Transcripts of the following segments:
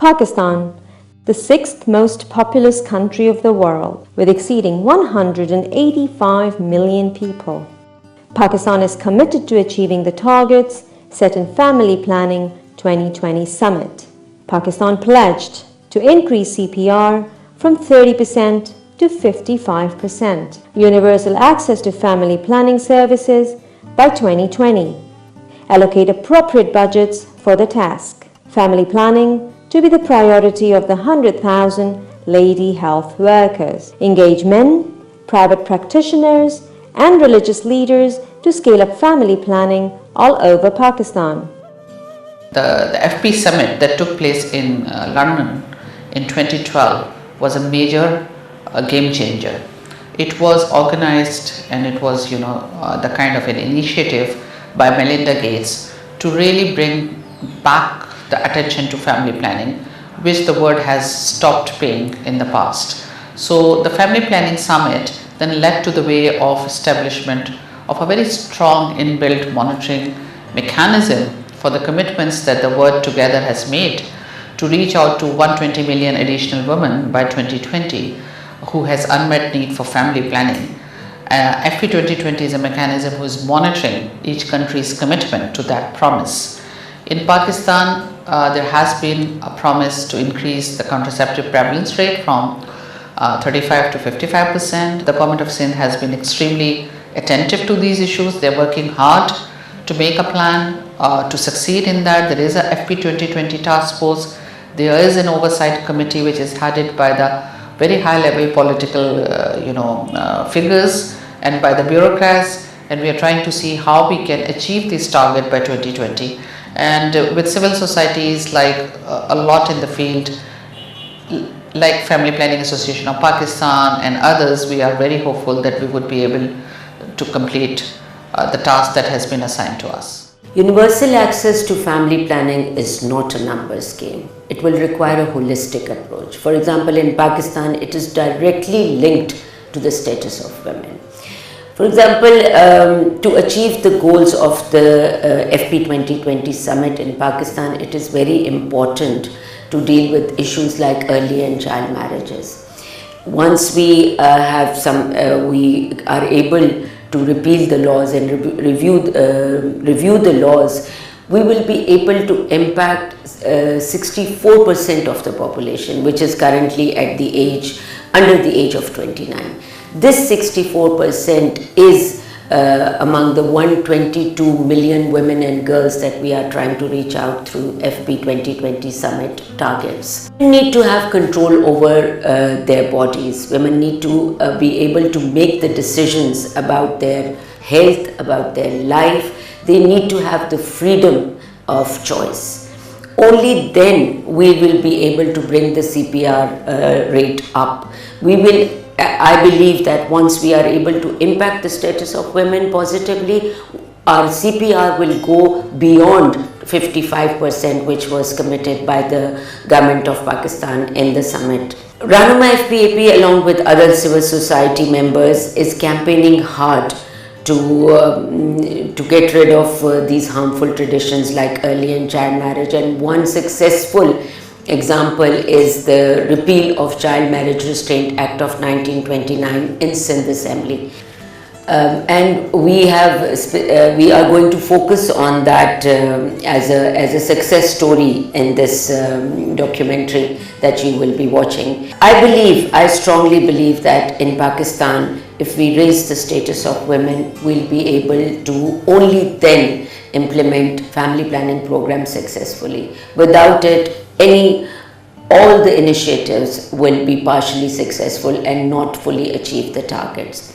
Pakistan, the sixth most populous country of the world, with exceeding 185 million people. Pakistan is committed to achieving the targets set in Family Planning 2020 Summit. Pakistan pledged to increase CPR from 30% to 55%, universal access to family planning services by 2020, allocate appropriate budgets for the task, family planning to be the priority of the 100,000 lady health workers, engage men, private practitioners and religious leaders to scale up family planning all over Pakistan. The FP summit that took place in London in 2012 was a major game changer. It was organized and it was the kind of an initiative by Melinda Gates to really bring back the attention to family planning, which the world has stopped paying in the past. So the Family Planning Summit then led to the way of establishment of a very strong inbuilt monitoring mechanism for the commitments that the world together has made to reach out to 120 million additional women by 2020 who has unmet need for family planning. FP2020 is a mechanism who is monitoring each country's commitment to that promise. In Pakistan, there has been a promise to increase the contraceptive prevalence rate from 35 to 55%. The government of Sindh has been extremely attentive to these issues. They are working hard to make a plan to succeed in that. There is a FP2020 task force. There is an oversight committee which is headed by the very high level political figures and by the bureaucrats, and we are trying to see how we can achieve this target by 2020. And with civil societies like a lot in the field, like Family Planning Association of Pakistan and others, we are very hopeful that we would be able to complete the task that has been assigned to us. Universal access to family planning is not a numbers game. It will require a holistic approach. For example, in Pakistan, it is directly linked to the status of women. For example, to achieve the goals of the FP2020 summit in Pakistan, it is very important to deal with issues like early and child marriages. Once we we are able to repeal the laws and review the laws, we will be able to impact 64% of the population, which is currently at under the age of 29. This 64% is among the 122 million women and girls that we are trying to reach out through FP2020 summit targets. Women need to have control over their bodies. Women need to be able to make the decisions about their health, about their life. They need to have the freedom of choice. Only then we will be able to bring the CPR rate up. I believe that once we are able to impact the status of women positively, our CPR will go beyond 55%, which was committed by the government of Pakistan in the summit. Rahnuma FPAP, along with other civil society members, is campaigning hard to get rid of these harmful traditions like early and child marriage, and one successful example is the repeal of Child Marriage Restraint Act of 1929 in Sindh Assembly. And we are going to focus on that as a success story in this documentary that you will be watching. I strongly believe that in Pakistan, if we raise the status of women, we'll be able to only then implement family planning programs successfully. Without it, all the initiatives will be partially successful and not fully achieve the targets.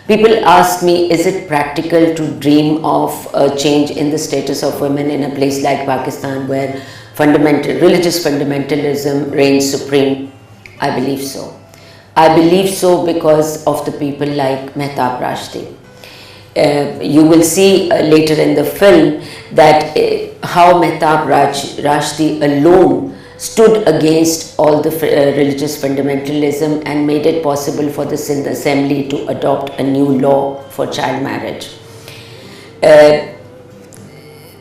People ask me, is it practical to dream of a change in the status of women in a place like Pakistan where religious fundamentalism reigns supreme? I believe so. I believe so because of the people like Mehtab Rashdi. You will see later in the film that how Mehtab Rashdi alone stood against all the religious fundamentalism and made it possible for the Sindh Assembly to adopt a new law for child marriage.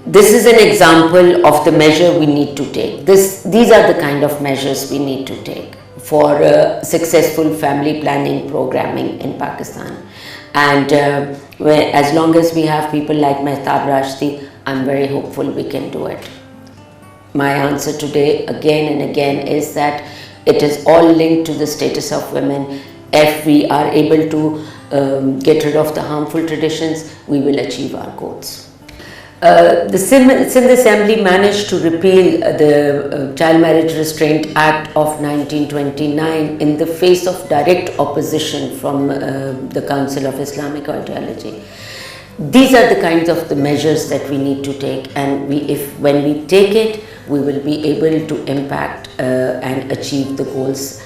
This is an example of the measure we need to take. These are the kind of measures we need to take for successful family planning programming in Pakistan. And as long as we have people like Mehtab Rashdi, I'm very hopeful we can do it. My answer today again and again is that it is all linked to the status of women. If we are able to get rid of the harmful traditions, we will achieve our goals. The Sindh Assembly managed to repeal the Child Marriage Restraint Act of 1929 in the face of direct opposition from the Council of Islamic Ideology. These are the kinds of the measures that we need to take, and when we take it, we will be able to impact and achieve the goals,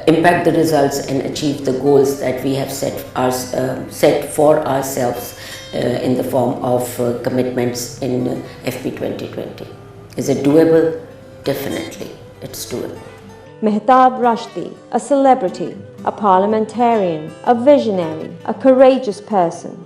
impact the results and achieve the goals that we have set for ourselves in the form of commitments in FP 2020. Is it doable? Definitely, it's doable. Mehtab Rashdi, a celebrity, a parliamentarian, a visionary, a courageous person,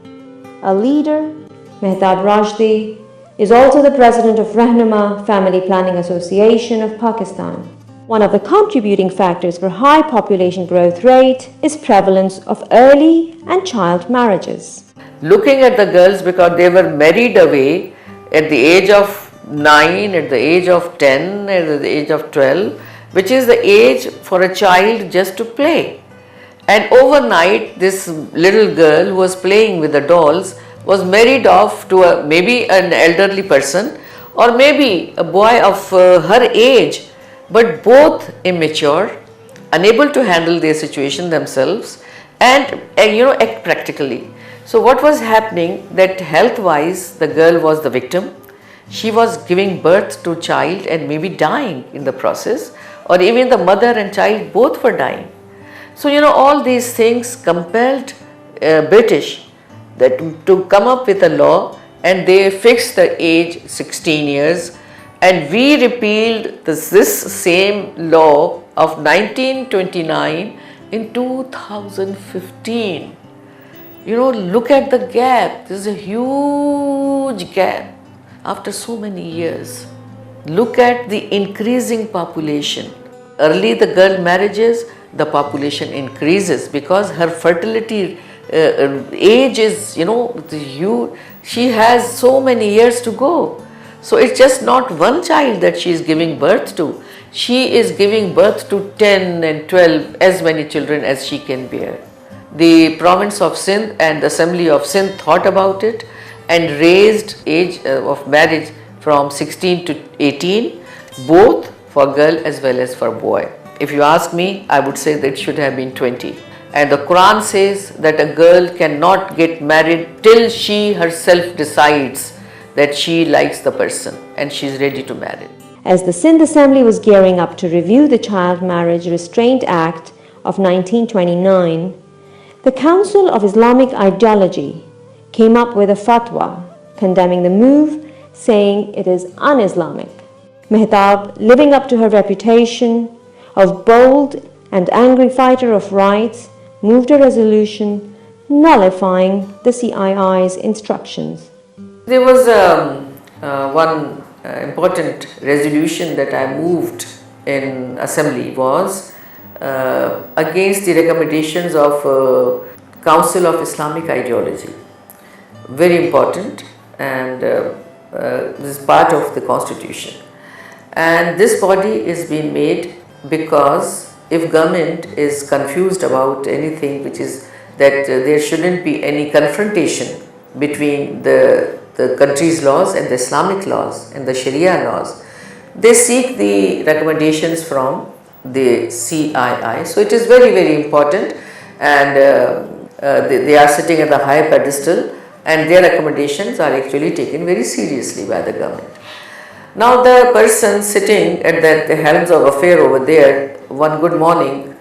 a leader. Mehtab Rashdi is also the president of Rahnuma Family Planning Association of Pakistan. One of the contributing factors for high population growth rate is prevalence of early and child marriages. Looking at the girls, because they were married away at the age of 9, at the age of 10, at the age of 12, which is the age for a child just to play. And overnight, this little girl who was playing with the dolls was married off to maybe an elderly person or maybe a boy of her age, but both immature, unable to handle their situation themselves and act practically. So what was happening, that health-wise the girl was the victim. She was giving birth to a child and maybe dying in the process, or even the mother and child both were dying. So all these things compelled British to come up with a law, and they fixed the age 16 years, and we repealed this same law of 1929 in 2015. Look at the gap. This is a huge gap after so many years. Look at the increasing population. Early the girl marriages, the population increases because her fertility age is, huge. She has so many years to go. So it's just not one child that she is giving birth to. She is giving birth to 10 and 12, as many children as she can bear. The province of Sindh and the Assembly of Sindh thought about it and raised age of marriage from 16 to 18, both for girl as well as for boy. If you ask me, I would say that it should have been 20. And the Quran says that a girl cannot get married till she herself decides that she likes the person and she is ready to marry. As the Sindh Assembly was gearing up to review the Child Marriage Restraint Act of 1929, the Council of Islamic Ideology came up with a fatwa condemning the move, saying it is un-Islamic. Mehtab, living up to her reputation of bold and angry fighter of rights, moved a resolution nullifying the CII's instructions. There was one important resolution that I moved in Assembly was against the recommendations of Council of Islamic Ideology. Very important, and this is part of the Constitution. And this body is being made because if government is confused about anything, which is that there shouldn't be any confrontation between the country's laws and the Islamic laws and the Sharia laws, they seek the recommendations from the CII. So it is very, very important, and they are sitting at the high pedestal, and their recommendations are actually taken very seriously by the government. Now the person sitting at the helms of affair over there, one good morning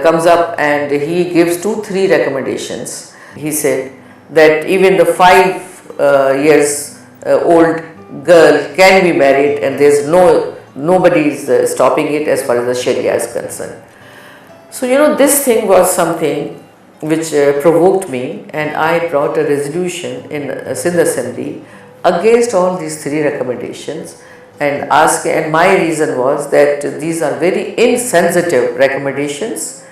comes up and he gives 2-3 recommendations. He said that even the 5 years old girl can be married, and there is nobody is stopping it as far as the Sharia is concerned. So this thing was something which provoked me, and I brought a resolution in Sindh Assembly against all these three recommendations and my reason was that these are very insensitive recommendations,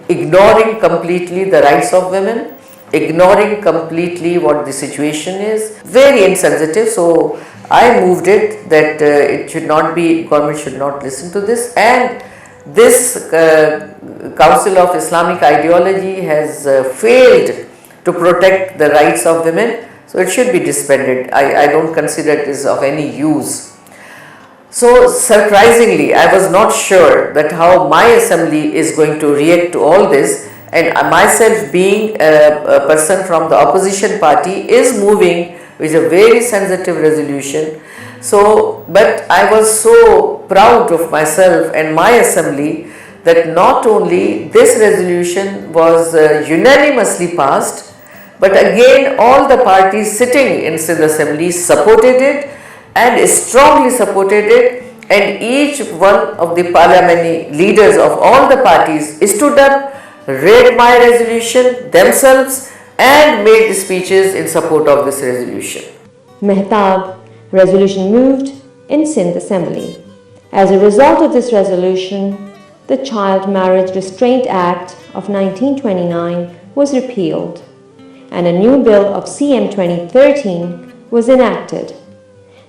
ignoring completely the rights of women, ignoring completely what the situation is, very insensitive. So I moved it that it should not be, government should not listen to this, and this Council of Islamic Ideology has failed to protect the rights of women, so it should be disbanded. I don't consider it is of any use. So surprisingly, I was not sure that how my assembly is going to react to all this, and myself being a person from the opposition party is moving with a very sensitive resolution. So, but I was so proud of myself and my assembly that not only this resolution was unanimously passed, but again all the parties sitting in the assembly supported it and strongly supported it, and each one of the parliamentary leaders of all the parties stood up, read my resolution themselves and made speeches in support of this resolution. Mehtab, resolution moved in Sindh Assembly. As a result of this resolution, the Child Marriage Restraint Act of 1929 was repealed and a new bill of CM 2013 was enacted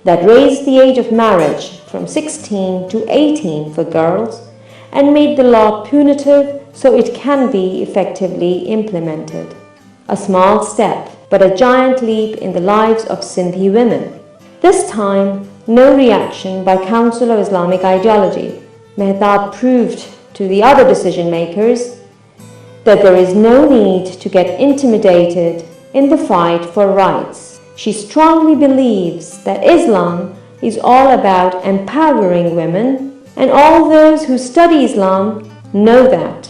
that raised the age of marriage from 16 to 18 for girls and made the law punitive so it can be effectively implemented. A small step, but a giant leap in the lives of Sindhi women. This time, no reaction by Council of Islamic Ideology. Mehtab proved to the other decision makers that there is no need to get intimidated in the fight for rights. She strongly believes that Islam is all about empowering women, and all those who study Islam know that.